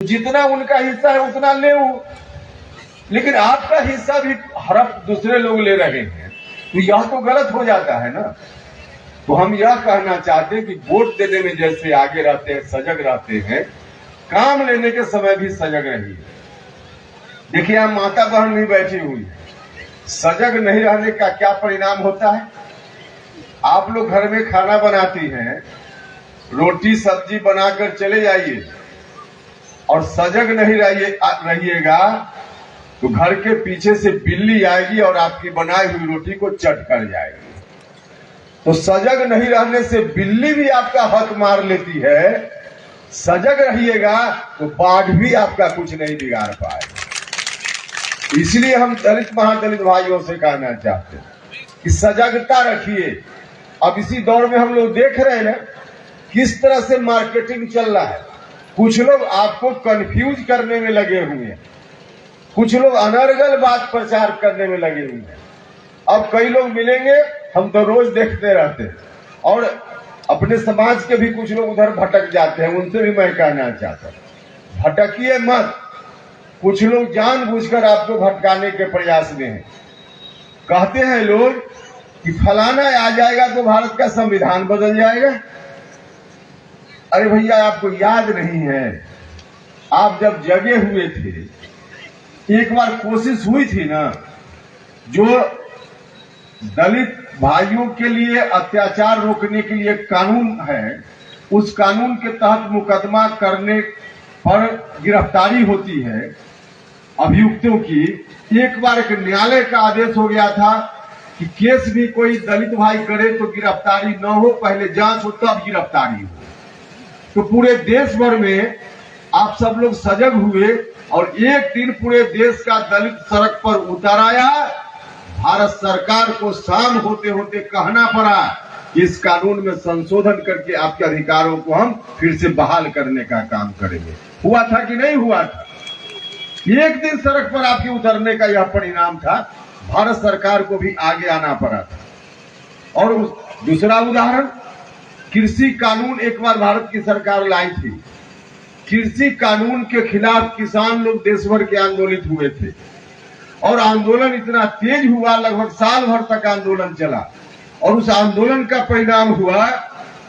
जितना उनका हिस्सा है उतना ले, लेकिन आपका हिस्सा भी हड़प दूसरे लोग ले रहे हैं, तो यह तो गलत हो जाता है ना। तो हम यह कहना चाहते हैं कि वोट देने में जैसे आगे रहते हैं, सजग रहते हैं, काम लेने के समय भी सजग रहिए। देखिए यहाँ माता बहन भी बैठी हुई है, सजग नहीं रहने का क्या परिणाम होता है। आप लोग घर में खाना बनाती हैं, रोटी सब्जी बनाकर चले जाइए और सजग नहीं रहिएगा तो घर के पीछे से बिल्ली आएगी और आपकी बनाई हुई रोटी को चट कर जाएगी। तो सजग नहीं रहने से बिल्ली भी आपका हक मार लेती है, सजग रहिएगा तो बाघ भी आपका कुछ नहीं बिगाड़ पाएगा। इसलिए हम दलित महादलित भाइयों से कहना चाहते हैं कि सजगता रखिए। अब इसी दौर में हम लोग देख रहे हैं ना किस तरह से मार्केटिंग चल रहा है। कुछ लोग आपको कंफ्यूज करने में लगे हुए हैं, कुछ लोग अनर्गल बात प्रचार करने में लगे हुए हैं। अब कई लोग मिलेंगे, हम तो रोज देखते रहते हैं, और अपने समाज के भी कुछ लोग उधर भटक जाते हैं, उनसे भी मैं कहना चाहता हूं भटकिए मत। कुछ लोग जानबूझकर आपको भटकाने के प्रयास में हैं। कहते हैं लोग कि फलाना आ जाएगा तो भारत का संविधान बदल जाएगा। अरे भैया आपको याद नहीं है, आप जब जगे हुए थे एक बार कोशिश हुई थी ना, जो दलित भाइयों के लिए अत्याचार रोकने के लिए कानून है, उस कानून के तहत मुकदमा करने पर गिरफ्तारी होती है अभियुक्तों की। एक बार एक न्यायालय का आदेश हो गया था कि केस भी कोई दलित भाई करे तो गिरफ्तारी न हो, पहले जांच हो तब गिरफ्तारी हो। तो पूरे देश भर में आप सब लोग सजग हुए और एक दिन पूरे देश का दलित सड़क पर उतर आया। भारत सरकार को शाम होते होते कहना पड़ा कि इस कानून में संशोधन करके आपके अधिकारों को हम फिर से बहाल करने का काम करेंगे। हुआ था कि नहीं हुआ था? एक दिन सड़क पर आपके उतरने का यह परिणाम था। भारत सरकार को भी आगे आना पड़ा था। और दूसरा उदाहरण, कृषि कानून एक बार भारत की सरकार लाई थी। कृषि कानून के खिलाफ किसान लोग देश भर के आंदोलित हुए थे और आंदोलन इतना तेज हुआ, लगभग साल भर तक आंदोलन चला। और उस आंदोलन का परिणाम हुआ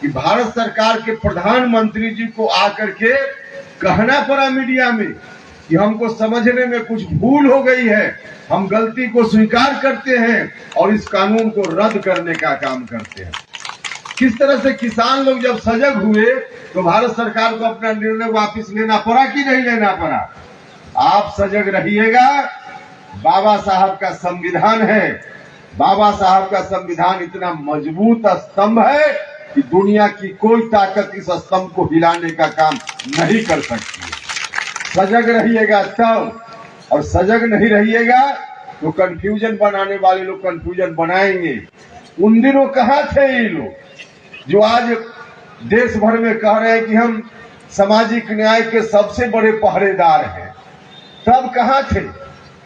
कि भारत सरकार के प्रधानमंत्री जी को आकर के कहना पड़ा मीडिया में कि हमको समझने में कुछ भूल हो गई है, हम गलती को स्वीकार करते हैं और इस कानून को रद्द करने का काम करते हैं। किस तरह से किसान लोग जब सजग हुए तो भारत सरकार को अपना निर्णय वापस लेना पड़ा कि नहीं लेना पड़ा? आप सजग रहिएगा। बाबा साहब का संविधान है, बाबा साहब का संविधान इतना मजबूत स्तंभ है कि दुनिया की कोई ताकत इस स्तंभ को हिलाने का काम नहीं कर सकती है। सजग रहिएगा तब, और सजग नहीं रहिएगा तो कंफ्यूजन बनाने वाले लोग कंफ्यूजन बनाएंगे। उन दिनों कहाँ थे ये लोग जो आज देश भर में कह रहे हैं कि हम सामाजिक न्याय के सबसे बड़े पहरेदार हैं? तब कहाँ थे?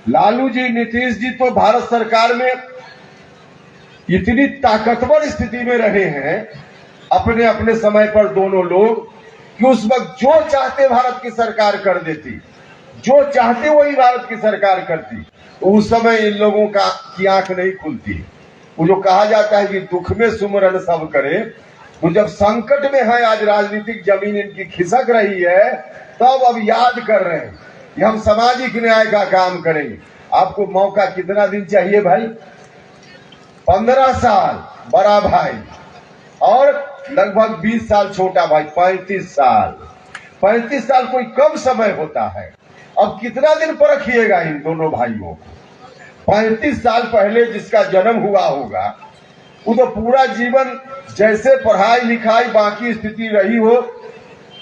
लालू जी, नीतीश जी तो भारत सरकार में इतनी ताकतवर स्थिति में रहे हैं अपने अपने समय पर दोनों लोग कि उस वक्त जो चाहते भारत की सरकार कर देती, जो चाहते वही भारत की सरकार करती। तो उस समय इन लोगों की आंख नहीं खुलती। वो जो कहा जाता है कि दुख में सुमरन सब करे, तो जब संकट में है, आज राजनीतिक जमीन इनकी खिसक रही है, तब अब याद कर रहे हैं कि हम सामाजिक न्याय का काम करेंगे। आपको मौका कितना दिन चाहिए भाई? 15 साल बड़ा भाई और लगभग 20 साल छोटा भाई, 35 साल। 35 साल कोई कम समय होता है। अब कितना दिन परखिएगा इन दोनों भाइयों को? 35 साल पहले जिसका जन्म हुआ होगा वो तो पूरा जीवन, जैसे पढ़ाई लिखाई बाकी स्थिति रही हो,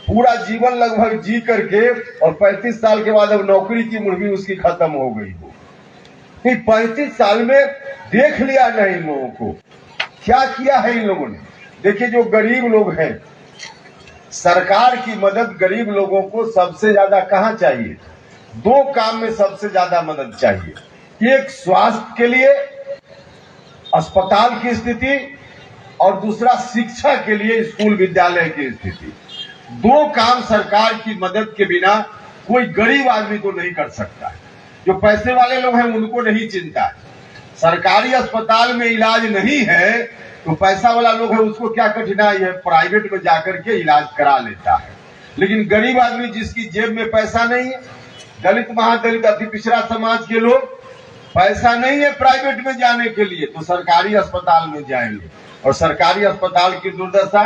पूरा जीवन लगभग जी करके, और 35 साल के बाद अब नौकरी की मुर्गी उसकी खत्म हो गई हो। 35 साल में देख लिया नहीं इन लोगों को, क्या किया है इन लोगों ने। देखिए जो गरीब लोग हैं, सरकार की मदद गरीब लोगों को सबसे ज्यादा कहाँ चाहिए? दो काम में सबसे ज्यादा मदद चाहिए। एक स्वास्थ्य के लिए, अस्पताल की स्थिति, और दूसरा शिक्षा के लिए स्कूल विद्यालय की स्थिति। दो काम सरकार की मदद के बिना कोई गरीब आदमी तो नहीं कर सकता है। जो पैसे वाले लोग हैं उनको नहीं चिंता है। सरकारी अस्पताल में इलाज नहीं है तो पैसा वाला लोग है उसको क्या कठिनाई है, प्राइवेट में जाकर के इलाज करा लेता है। लेकिन गरीब आदमी जिसकी जेब में पैसा नहीं है, दलित महादलित अति पिछड़ा समाज के लोग, पैसा नहीं है प्राइवेट में जाने के लिए तो सरकारी अस्पताल में जाएंगे। और सरकारी अस्पताल की दुर्दशा,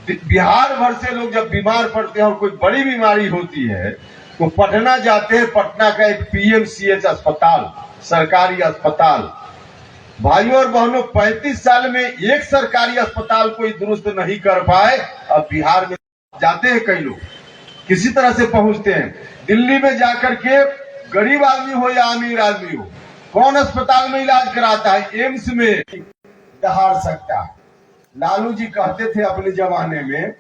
बिहार भर से लोग जब बीमार पड़ते हैं और कोई बड़ी बीमारी होती है तो पटना जाते हैं। पटना का एक पीएमसीएच अस्पताल, सरकारी अस्पताल, भाइयों और बहनों 35 साल में एक सरकारी अस्पताल कोई दुरुस्त नहीं कर पाए। अब बिहार में जाते हैं कई लोग, किसी तरह से पहुंचते हैं। दिल्ली में जाकर के गरीब आदमी हो या अमीर आदमी हो, कौन अस्पताल में इलाज कराता है? एम्स में दहाड़ सकता है। लालू जी कहते थे अपने जमाने में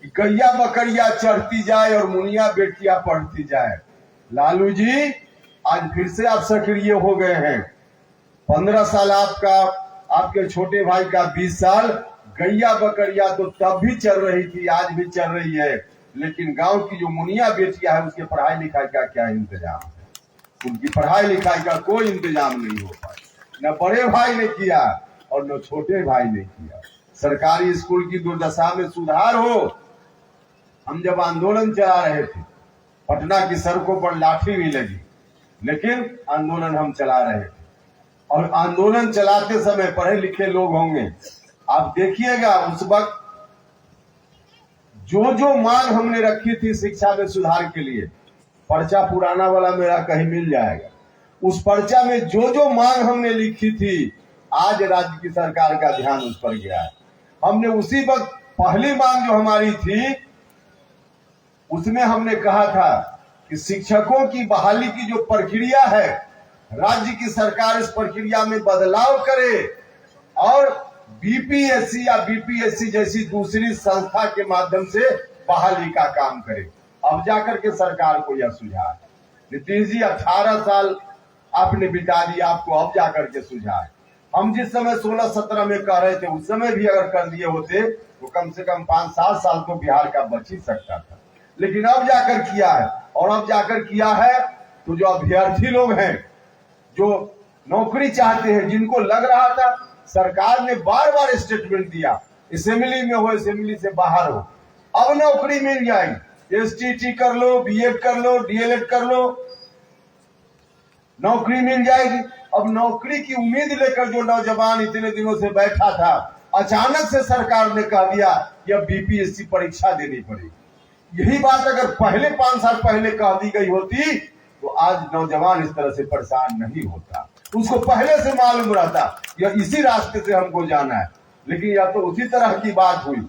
कि गैया बकरिया चढ़ती जाए और मुनिया बेटियां पढ़ती जाए। लालू जी आज फिर से आप सक्रिय हो गए हैं। 15 साल आपका, आपके छोटे भाई का 20 साल। गैया बकरिया तो तब भी चल रही थी, आज भी चल रही है, लेकिन गांव की जो मुनिया बेटियां है उसके पढ़ाई लिखाई का क्या इंतजाम है? उनकी पढ़ाई लिखाई का कोई इंतजाम नहीं हो पाया। न बड़े भाई ने किया और न छोटे भाई ने किया। सरकारी स्कूल की दुर्दशा में सुधार हो। हम जब आंदोलन चला रहे थे, पटना की सड़कों पर लाठी भी लगी, लेकिन आंदोलन हम चला रहे थे। और आंदोलन चलाते समय पढ़े लिखे लोग होंगे, आप देखिएगा उस वक्त जो जो मांग हमने रखी थी शिक्षा में सुधार के लिए, पर्चा पुराना वाला मेरा कहीं मिल जाएगा, उस पर्चा में जो जो मांग हमने लिखी थी, आज राज्य की सरकार का ध्यान उस पर गया है। हमने उसी वक्त पहली मांग जो हमारी थी उसमें हमने कहा था कि शिक्षकों की बहाली की जो प्रक्रिया है, राज्य की सरकार इस प्रक्रिया में बदलाव करे और बीपीएससी या बीपीएससी जैसी दूसरी संस्था के माध्यम से बहाली का काम करे। अब जाकर के सरकार को यह सुझा है। नीतीश जी 18 साल आपने बिता दिया, आपको अब जाकर के सुझा है। हम जिस समय 16-17 में कह रहे थे उस समय भी अगर कर दिए होते तो कम से कम 5-7 साल तो बिहार का बच ही सकता था। लेकिन अब जाकर किया है, और अब जाकर किया है तो जो अभ्यर्थी लोग हैं, जो नौकरी चाहते हैं, जिनको लग रहा था सरकार ने बार बार स्टेटमेंट दिया असेंबली में हो, असेंबली से बाहर हो, अब नौकरी मिल जाएगी। एसटीटी कर लो, बीएड कर लो, डीएलएड कर लो, नौकरी मिल जाएगी। अब नौकरी की उम्मीद लेकर जो नौजवान इतने दिनों से बैठा था, अचानक से सरकार ने कह दिया कि अब बीपीएससी परीक्षा देनी पड़ेगी। यही बात अगर पहले 5 साल पहले कह दी गई होती तो आज नौजवान इस तरह से परेशान नहीं होता। उसको पहले से मालूम रहता या इसी रास्ते से हमको जाना है। लेकिन या तो उसी तरह की बात हुई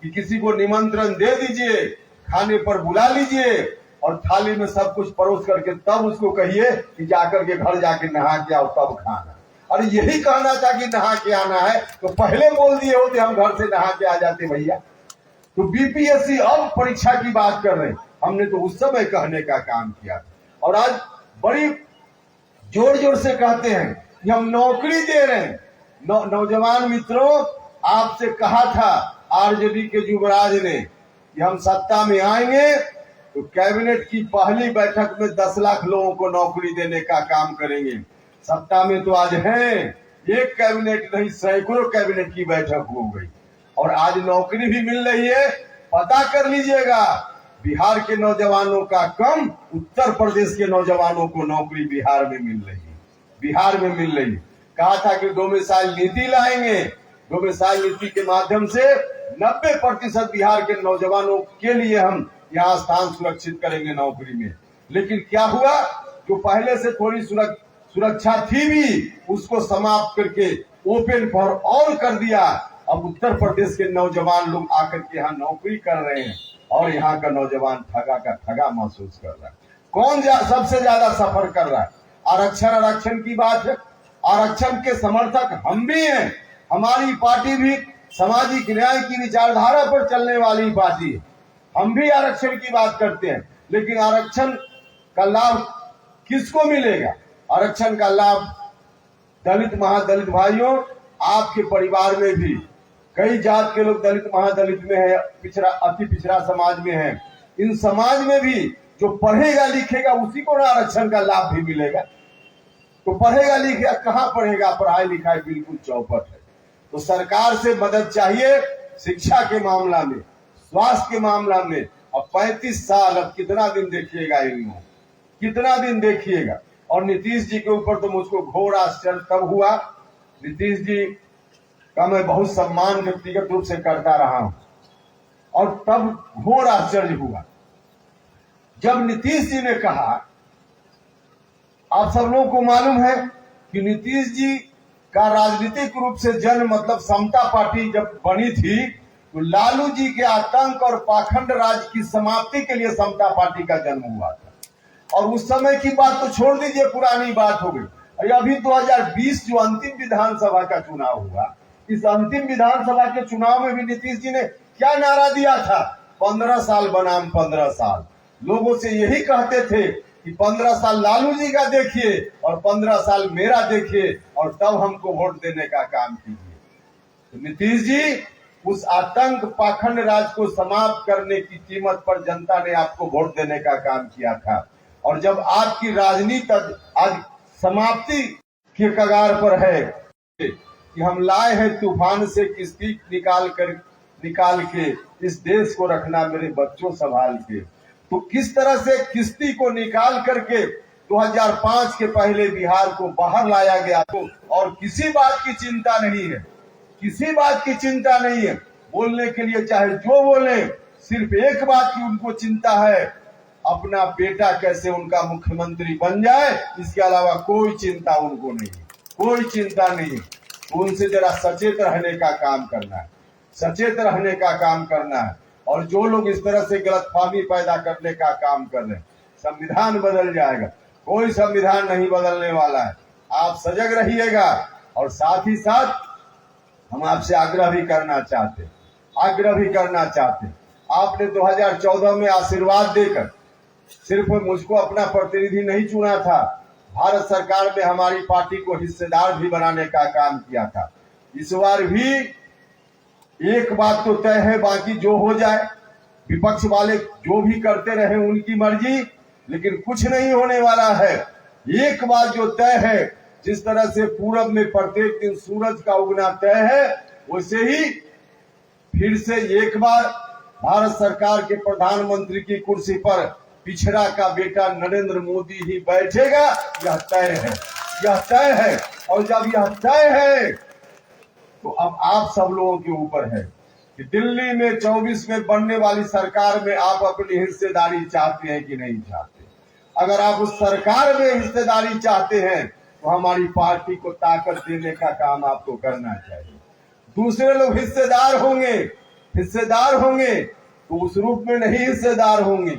कि किसी को निमंत्रण दे दीजिए, खाने पर बुला लीजिए और थाली में सब कुछ परोस करके तब उसको कहिए कि जाकर के घर जाके नहा के आओ तब खाना। अरे यही कहना था कि नहा के आना है तो पहले बोल दिए होते, हम घर से नहा के आ जाते भैया। तो बीपीएससी अब परीक्षा की बात कर रहे हैं, हमने तो उस समय कहने का काम किया और आज बड़ी जोर जोर से कहते हैं कि हम नौकरी दे रहे हैं। नौजवान मित्रों, आपसे कहा था आरजेडी के युवराज ने कि हम सत्ता में आएंगे तो कैबिनेट की पहली बैठक में 10 लाख लोगों को नौकरी देने का काम करेंगे। सत्ता में तो आज हैं, एक कैबिनेट नहीं सैकड़ों कैबिनेट की बैठक हो गई और आज नौकरी भी मिल रही है। पता कर लीजिएगा, बिहार के नौजवानों का कम, उत्तर प्रदेश के नौजवानों को नौकरी बिहार में मिल रही है। बिहार में मिल रही। कहा था कि डोमिसाइल नीति लाएंगे, डोमिसाइल नीति के माध्यम से 90% बिहार के नौजवानों के लिए हम यहाँ स्थान सुरक्षित करेंगे नौकरी में। लेकिन क्या हुआ, जो पहले से थोड़ी सुरक्षा थी भी उसको समाप्त करके ओपन फॉर ऑल कर दिया। अब उत्तर प्रदेश के नौजवान लोग आकर के यहाँ नौकरी कर रहे हैं और यहाँ का नौजवान ठगा का ठगा महसूस कर रहा है। कौन सबसे ज्यादा सफर कर रहा है? आरक्षण की बात है। आरक्षण के समर्थक हम भी हैं, हमारी पार्टी भी सामाजिक न्याय की विचारधारा पर चलने वाली पार्टी है। हम भी आरक्षण की बात करते हैं, लेकिन आरक्षण का लाभ किसको मिलेगा? आरक्षण का लाभ दलित महादलित भाइयों, आपके परिवार में भी कई जात के लोग दलित महादलित में है, पिछड़ा अति पिछड़ा समाज में है। इन समाज में भी जो पढ़ेगा लिखेगा उसी को आरक्षण का लाभ भी मिलेगा। तो पढ़ेगा लिखेगा कहाँ पढ़ेगा, पढ़ाई लिखाई बिल्कुल चौपट है। तो सरकार से मदद चाहिए शिक्षा के मामला में, स्वास्थ्य के मामला में। अब 35 साल, अब कितना दिन देखिएगा इन लोगों, कितना दिन देखिएगा। और नीतीश जी के ऊपर तो मुझको घोर आश्चर्य तब हुआ, नीतीश जी का मैं बहुत सम्मान व्यक्तिगत रूप से करता रहा हूं, और तब घोर आश्चर्य हुआ जब नीतीश जी ने कहा, आप सब लोगों को मालूम है कि नीतीश जी का राजनीतिक रूप से जन्म मतलब समता पार्टी जब बनी थी तो लालू जी के आतंक और पाखंड राज की समाप्ति के लिए समता पार्टी का जन्म हुआ था। और उस समय की बात तो छोड़ दीजिए, पुरानी बात हो गई। अभी 2020 जो अंतिम विधानसभा का चुनाव हुआ, इस अंतिम विधानसभा के चुनाव में भी नीतीश जी ने क्या नारा दिया था, 15 साल बनाम 15 साल। लोगों से यही कहते थे कि 15 साल लालू जी का देखिए और 15 साल मेरा देखिए और तब हमको वोट देने का काम कीजिए। तो नीतीश जी, उस आतंक पाखंड राज को समाप्त करने की कीमत पर जनता ने आपको वोट देने का काम किया था। और जब आपकी राजनीति आज समाप्ति के कगार पर है कि हम लाए हैं तूफान से किश्ती निकाल के इस देश को रखना मेरे बच्चों संभाल के, तो किस तरह से किश्ती को निकाल करके 2005 के पहले बिहार को बाहर लाया गया, तो और किसी बात की चिंता नहीं है, किसी बात की चिंता नहीं है। बोलने के लिए चाहे जो बोले, सिर्फ एक बात की उनको चिंता है, अपना बेटा कैसे उनका मुख्यमंत्री बन जाए, इसके अलावा कोई चिंता उनको नहीं, कोई चिंता नहीं। उनसे जरा सचेत रहने का काम करना है, सचेत रहने का काम करना है। और जो लोग इस तरह से गलतफहमी पैदा करने का काम कर रहे हैं, संविधान बदल जाएगा, कोई संविधान नहीं बदलने वाला है। आप सजग रहिएगा। और साथ ही साथ हम आपसे आग्रह भी करना चाहते, आपने 2014 में आशीर्वाद देकर सिर्फ मुझको अपना प्रतिनिधि नहीं चुना था, भारत सरकार में हमारी पार्टी को हिस्सेदार भी बनाने का काम किया था। इस बार भी एक बात तो तय है, बाकी जो हो जाए, विपक्ष वाले जो भी करते रहे उनकी मर्जी, लेकिन कुछ नहीं होने वाला है। एक बात जो तय है, जिस तरह से पूरब में प्रत्येक दिन सूरज का उगना तय है, वैसे ही फिर से एक बार भारत सरकार के प्रधानमंत्री की कुर्सी पर पिछड़ा का बेटा नरेंद्र मोदी ही बैठेगा। यह तय है, यह तय है। और जब यह तय है तो अब आप सब लोगों के ऊपर है कि दिल्ली में 24 में बनने वाली सरकार में आप अपनी हिस्सेदारी चाहते हैं कि नहीं चाहते। अगर आप उस सरकार में हिस्सेदारी चाहते हैं तो हमारी पार्टी को ताकत देने का काम आपको करना चाहिए। दूसरे लोग हिस्सेदार होंगे तो उस रूप में नहीं हिस्सेदार होंगे,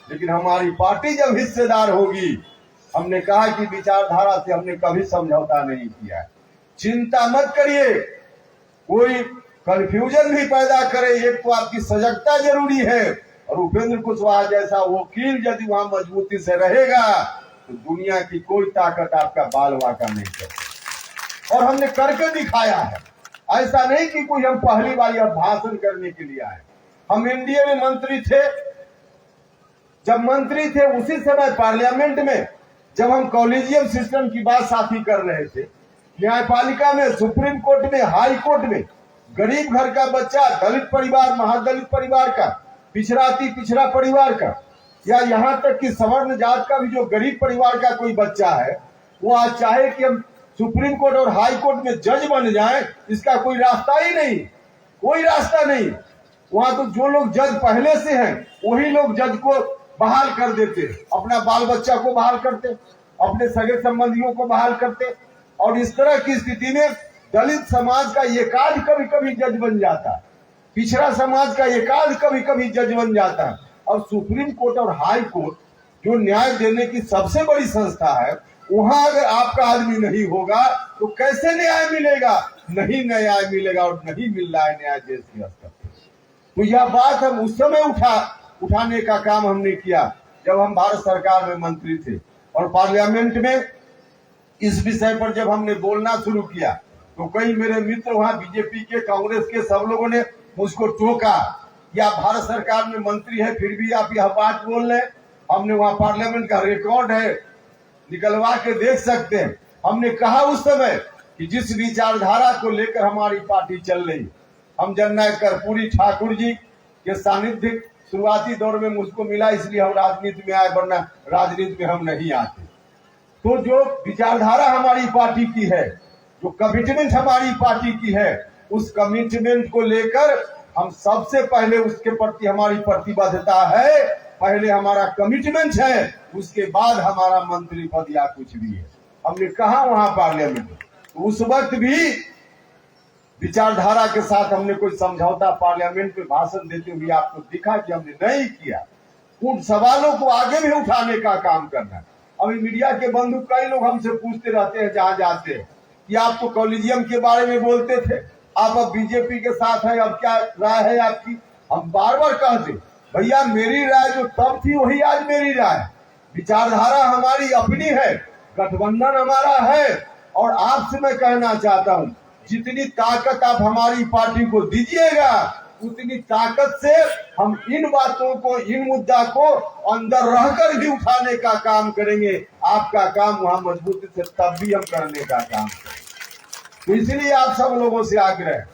लेकिन हमारी पार्टी जब हिस्सेदार होगी, हमने कहा कि विचारधारा से हमने कभी समझौता नहीं किया है। चिंता मत करिए, कोई कंफ्यूजन भी पैदा करे, एक तो आपकी सजगता जरूरी है, और उपेंद्र कुशवाहा जैसा वकील यदि वहां मजबूती से रहेगा तो दुनिया की कोई ताकत आपका बाल वाका नहीं कर। और हमने करके दिखाया है, ऐसा नहीं कि कोई हम पहली बार यह भाषण करने के लिए आए। हम एनडीए में मंत्री थे, जब मंत्री थे उसी समय पार्लियामेंट में जब हम कॉलेजियम सिस्टम की बात साथी कर रहे थे, न्यायपालिका में, सुप्रीम कोर्ट में, हाई कोर्ट में, गरीब घर का बच्चा, दलित परिवार, महादलित परिवार का, पिछड़ा परिवार का, या यहाँ तक कि सवर्ण जात का भी जो गरीब परिवार का कोई बच्चा है, वो आज चाहे कि हम सुप्रीम कोर्ट और हाई कोर्ट में जज बन जाएं, इसका कोई रास्ता ही नहीं, कोई रास्ता नहीं। वहां तो जो लोग जज पहले से हैं वही लोग जज को बहाल कर देते, अपना बाल बच्चा को बहाल करते, अपने सगे संबंधियों को बहाल करते। और इस तरह की स्थिति में दलित समाज का एकाध कभी कभी जज बन जाता है, पिछड़ा समाज का एकाध कभी कभी जज बन जाता है। और सुप्रीम कोर्ट और हाई कोर्ट जो न्याय देने की सबसे बड़ी संस्था है, वहां अगर आपका आदमी नहीं होगा तो कैसे न्याय मिलेगा? नहीं न्याय मिलेगा, और नहीं मिल रहा है न्याय देश के स्तर पर। तो यह बात हम उस समय उठाने का काम हमने किया जब हम भारत सरकार में मंत्री थे, और पार्लियामेंट में इस विषय पर जब हमने बोलना शुरू किया तो कई मेरे मित्र वहां बीजेपी के, कांग्रेस के सब लोगों ने मुझको टोका, या भारत सरकार में मंत्री है फिर भी आप यह बात बोल रहे हैं। हमने वहां पार्लियामेंट का रिकॉर्ड है, निकलवा के देख सकते हैं। हमने कहा उस समय कि जिस विचारधारा को लेकर हमारी पार्टी चल रही, हम जननायक कर्पूरी ठाकुर जी के सानिध्य शुरुआती दौर में मुझको मिला, इसलिए हम राजनीति में आए, वरना राजनीति में हम नहीं आते। तो जो विचारधारा हमारी पार्टी की है, जो कमिटमेंट हमारी पार्टी की है, उस कमिटमेंट को लेकर हम सबसे पहले उसके प्रति हमारी प्रतिबद्धता है। पहले हमारा कमिटमेंट है, उसके बाद हमारा मंत्री पद या कुछ भी है। हमने कहा वहां पार्लियामेंट में, तो उस वक्त भी विचारधारा के साथ हमने कोई समझौता पार्लियामेंट में भाषण देते हुए आपको दिखा कि हमने नहीं किया। उन सवालों को आगे भी उठाने का काम करना है। अभी मीडिया के बंधु कई लोग हमसे पूछते रहते हैं जहां जाते हैं कि आप तो कॉलेजियम के बारे में बोलते थे, आप अब बीजेपी के साथ हैं, अब क्या राय है आपकी? हम बार बार कहते भैया मेरी राय जो तब थी वही आज मेरी राय। विचारधारा हमारी अपनी है, गठबंधन हमारा है। और आपसे मैं कहना चाहता हूं, जितनी ताकत आप हमारी पार्टी को दीजिएगा, उतनी ताकत से हम इन बातों को, इन मुद्दा को अंदर रहकर भी उठाने का काम करेंगे। आपका काम वहां मजबूती से तब भी हम करने का काम करेंगे। तो इसलिए आप सब लोगों से आग्रह है,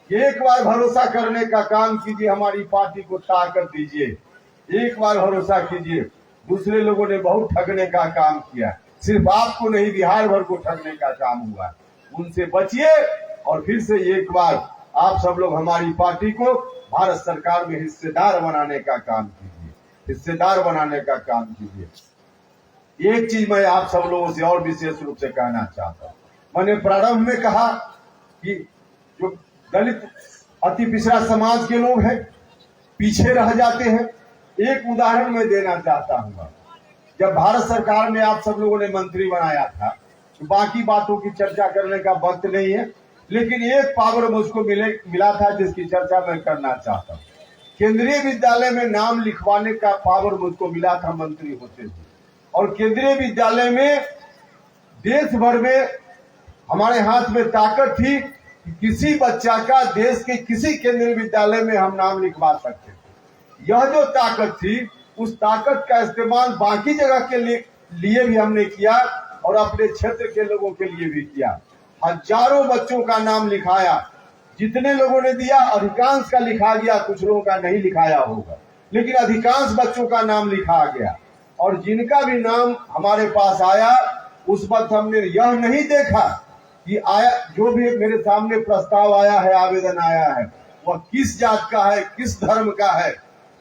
एक बार भरोसा करने का काम कीजिए, हमारी पार्टी को ताकत दीजिए, एक बार भरोसा कीजिए। दूसरे लोगों ने बहुत ठगने का काम किया, सिर्फ आपको नहीं बिहार भर को ठगने का काम हुआ। उनसे बचिए और फिर से एक बार आप सब लोग हमारी पार्टी को भारत सरकार में हिस्सेदार बनाने का काम कीजिए, हिस्सेदार बनाने का काम कीजिए। एक चीज मैं आप सब लोगों से और विशेष रूप से कहना चाहता हूं, मैंने प्रारंभ में कहा कि जो दलित अति पिछड़ा समाज के लोग हैं पीछे रह जाते हैं। एक उदाहरण मैं देना चाहता हूँ। जब भारत सरकार ने आप सब लोगों ने मंत्री बनाया था, तो बाकी बातों की चर्चा करने का वक्त नहीं है, लेकिन एक पावर मुझको मिला था जिसकी चर्चा मैं करना चाहता हूँ। केंद्रीय विद्यालय में नाम लिखवाने का पावर मुझको मिला था मंत्री होते हुए। और केंद्रीय विद्यालय में देश भर में हमारे हाथ में ताकत थी कि किसी बच्चा का देश के किसी केंद्रीय विद्यालय में हम नाम लिखवा सकते थे। यह जो ताकत थी, उस ताकत का इस्तेमाल बाकी जगह के लिए भी हमने किया और अपने क्षेत्र के लोगों के लिए भी किया। हजारों बच्चों का नाम लिखाया, जितने लोगों ने दिया अधिकांश का लिखा गया, कुछ लोगों का नहीं लिखाया होगा, लेकिन अधिकांश बच्चों का नाम लिखा गया। और जिनका भी नाम हमारे पास आया, उस वक्त हमने यह नहीं देखा कि आया, जो भी मेरे सामने प्रस्ताव आया है, आवेदन आया है, वह किस जात का है, किस धर्म का है,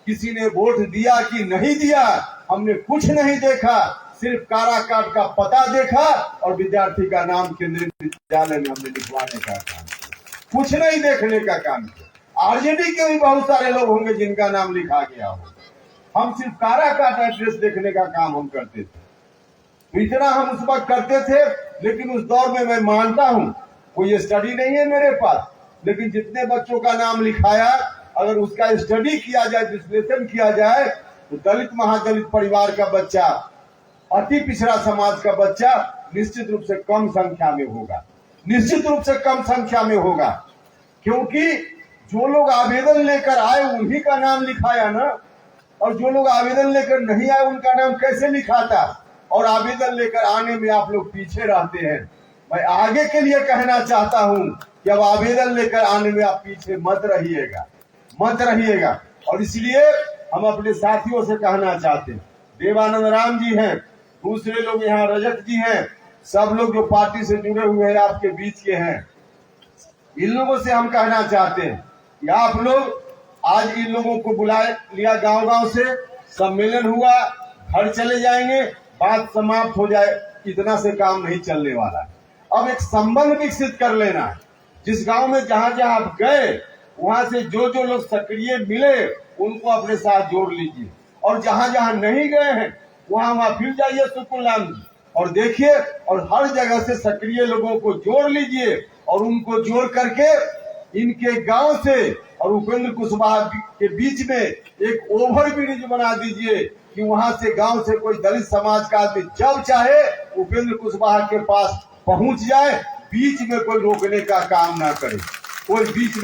किसी ने वोट दिया कि नहीं दिया, हमने कुछ नहीं देखा। सिर्फ काराकाट का पता देखा और विद्यार्थी का नाम केंद्रीय विद्यालय में हमने लिखवाने का काम किया, कुछ नहीं देखने का काम किया। आरजेडी के भी बहुत सारे लोग होंगे जिनका नाम लिखा गया होगा। हम सिर्फ काराकाट एड्रेस देखने का काम हम करते थे, तो इतना हम उस वक्त करते थे। लेकिन उस दौर में मैं मानता हूं, कोई स्टडी नहीं है मेरे पास, लेकिन जितने बच्चों का नाम लिखाया, अगर उसका स्टडी किया जाए, विश्लेषण किया जाए, तो दलित महादलित परिवार का बच्चा, अति पिछड़ा समाज का बच्चा निश्चित रूप से कम संख्या में होगा, निश्चित रूप से कम संख्या में होगा। क्योंकि जो लोग आवेदन लेकर आए उन्हीं का नाम लिखाया ना, और जो लोग आवेदन लेकर नहीं आए उनका नाम कैसे लिखाता? और आवेदन लेकर आने में आप लोग पीछे रहते हैं। मैं आगे के लिए कहना चाहता हूं कि अब आवेदन लेकर आने में आप पीछे मत रहिएगा, मत रहिएगा। और इसलिए हम अपने साथियों से कहना चाहते हैं, देवानंद राम जी हैं, दूसरे लोग यहाँ रजत जी हैं, सब लोग जो पार्टी से जुड़े हुए हैं आपके बीच के हैं, इन लोगों से हम कहना चाहते हैं कि आप लोग आज इन लोगों को बुला लिया, गांव-गांव से सम्मेलन हुआ, घर चले जाएंगे, बात समाप्त हो जाए, इतना से काम नहीं चलने वाला है। अब एक संबंध विकसित कर लेना है। जिस गांव में जहां जहां आप गए, वहां से जो जो लोग सक्रिय मिले उनको अपने साथ जोड़ लीजिए, और जहां जहां नहीं गए हैं वहां फिर जाइए सुकुलाम जी और देखिए, और हर जगह से सक्रिय लोगों को जोड़ लीजिए, और उनको जोड़ करके इनके गांव से और उपेंद्र कुशवाहा के बीच में एक ओवर ब्रिज बना दीजिए कि वहां से गांव से कोई दलित समाज का आदमी जब चाहे उपेंद्र कुशवाहा के पास पहुंच जाए, बीच में कोई रोकने का काम ना करे, कोई बीच